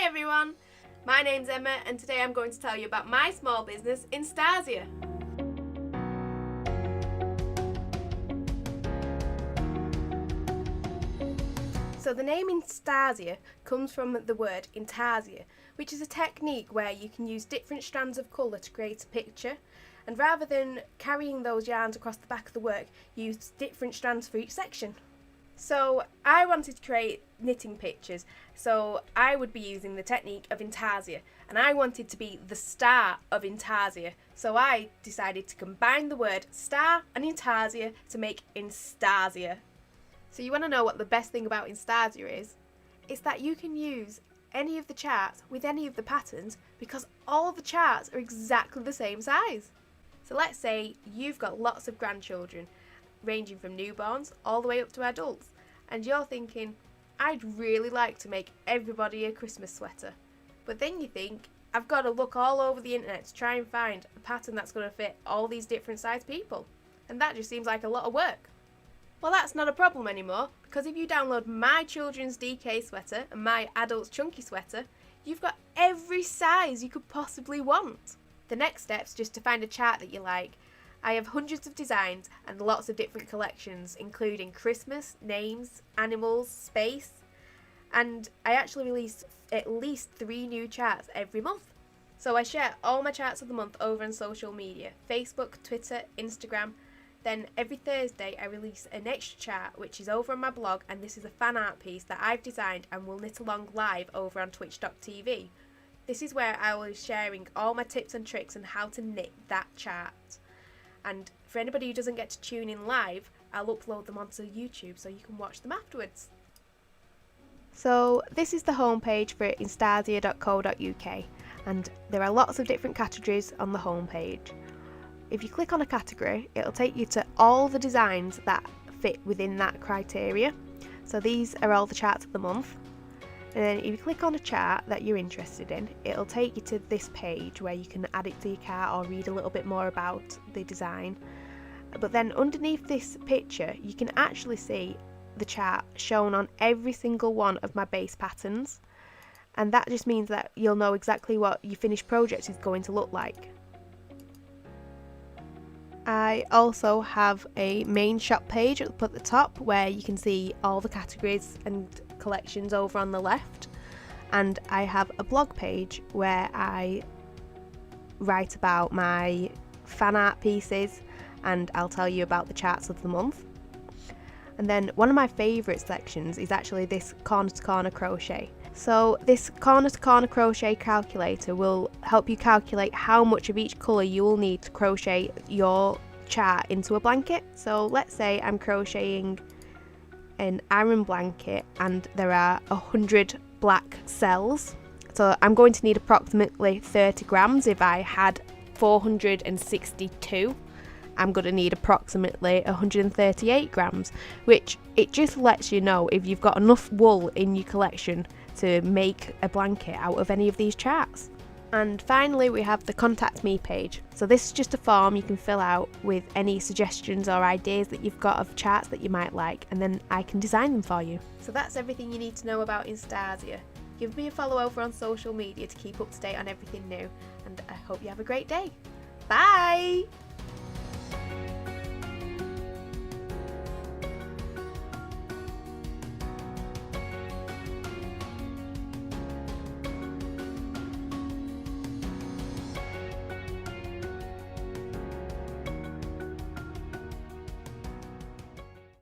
Hi everyone, my name's Emma and today I'm going to tell you about my small business, Instarsia. So the name Instarsia comes from the word intarsia, which is a technique where you can use different strands of colour to create a picture, and rather than carrying those yarns across the back of the work, use different strands for each section. So I wanted to create knitting pictures, so I would be using the technique of intarsia, and I wanted to be the star of intarsia, so I decided to combine the word star and intarsia to make Instarsia. So you want to know what the best thing about Instarsia is? It's that you can use any of the charts with any of the patterns because all the charts are exactly the same size. So let's say you've got lots of grandchildren, ranging from newborns all the way up to adults, and you're thinking, I'd really like to make everybody a Christmas sweater. But then you think, I've got to look all over the internet to try and find a pattern that's going to fit all these different sized people. And that just seems like a lot of work. Well, that's not a problem anymore, because if you download my children's DK sweater and my adult's chunky sweater, you've got every size you could possibly want. The next step's just to find a chart that you like. I have hundreds of designs and lots of different collections, including Christmas, names, animals, space, and I actually release at least 3 new charts every month. So I share all my charts of the month over on social media, Facebook, Twitter, Instagram. Then every Thursday I release an extra chart which is over on my blog, and this is a fan art piece that I've designed and will knit along live over on twitch.tv. This is where I will be sharing all my tips and tricks on how to knit that chart. And for anybody who doesn't get to tune in live, I'll upload them onto YouTube so you can watch them afterwards. So this is the homepage for instarsia.co.uk, and there are lots of different categories on the homepage. If you click on a category, it'll take you to all the designs that fit within that criteria. So these are all the charts of the month. And then if you click on a chart that you're interested in, it'll take you to this page where you can add it to your cart or read a little bit more about the design. But then underneath this picture, you can actually see the chart shown on every single one of my base patterns. And that just means that you'll know exactly what your finished project is going to look like. I also have a main shop page up at the top where you can see all the categories and collections over on the left, and I have a blog page where I write about my fan art pieces and I'll tell you about the charts of the month. And then one of my favourite sections is actually this corner to corner crochet. So this corner to corner crochet calculator will help you calculate how much of each colour you will need to crochet your chart into a blanket. So let's say I'm crocheting an Aran blanket and there are 100 black cells. So I'm going to need approximately 30 grams. If I had 462, I'm going to need approximately 138 grams, which it just lets you know if you've got enough wool in your collection to make a blanket out of any of these charts. And finally we have the contact me page. So this is just a form you can fill out with any suggestions or ideas that you've got of charts that you might like, and then I can design them for you. So that's everything you need to know about Instarsia. Give me a follow over on social media to keep up to date on everything new, and I hope you have a great day. Bye!